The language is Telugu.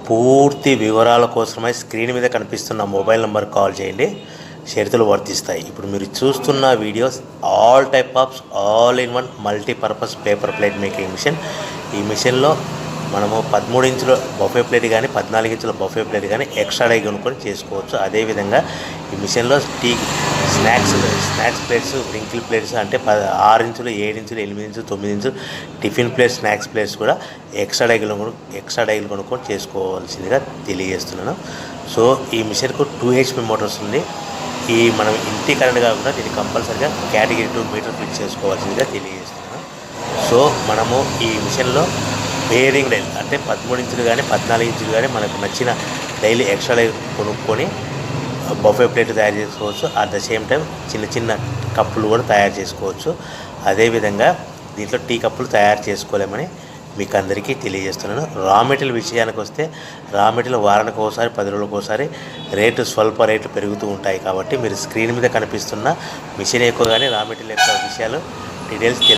పూర్తి వివరాల కోసమై స్క్రీన్ మీద కనిపిస్తున్న మొబైల్ నెంబర్ కాల్ చేయండి, షరతులు వర్తిస్తాయి. ఇప్పుడు మీరు చూస్తున్న videos all type of all in one multipurpose paper plate making machine. ఈ మిషన్లో మనము 13 ఇంచుల బఫే ప్లేట్ కానీ 14 ఇంచుల బఫే ప్లేట్ కానీ ఎక్స్ట్రా డై కొనుక్కొని చేసుకోవచ్చు. అదేవిధంగా ఈ మిషన్లో స్నాక్స్ ప్లేట్స్, రింకిల్ ప్లేట్స్ అంటే 6 ఇంచులు, 7 ఇంచులు, 8 ఇంచులు, 9 ఇంచులు టిఫిన్ ప్లేట్స్, స్నాక్స్ ప్లేట్స్ కూడా ఎక్స్ట్రా డైలు కొనుక్కొని చేసుకోవాల్సిందిగా తెలియజేస్తున్నాను. సో ఈ మిషన్కు 2 HP మోటార్స్ ఉంది. మనం ఇంటి కరెంట్ కాకుండా దీన్ని కంపల్సరీగా కేటగిరీ 2 మీటర్ ఫిట్ చేసుకోవాల్సిందిగా తెలియజేస్తున్నాను. సో మనము ఈ మిషన్లో బేరింగ్ డైల్ అంటే 13 ఇంచులు కానీ 14 ఇంచులు కానీ మనకు నచ్చిన డైలీ ఎక్స్ట్రా డై కొనుక్కొని బఫే ప్లేట్ తయారు చేసుకోవచ్చు. అట్ ద సేమ్ టైం చిన్న చిన్న కప్పులు కూడా తయారు చేసుకోవచ్చు. అదేవిధంగా దీంట్లో టీ కప్పులు తయారు చేసుకోలేమని మీకు అందరికీ తెలియజేస్తున్నాను. రా మెటీరియల్ విషయానికి వస్తే రా మెటీరియల్ వారానికి ఒకసారి 10 రోజులకు ఒకసారి స్వల్ప రేట్లు పెరుగుతూ ఉంటాయి. కాబట్టి మీరు స్క్రీన్ మీద కనిపిస్తున్న మిషన్ ఎక్కువ కానీ రా మెటీరియల్ ఎక్కువ విషయాలు డీటెయిల్స్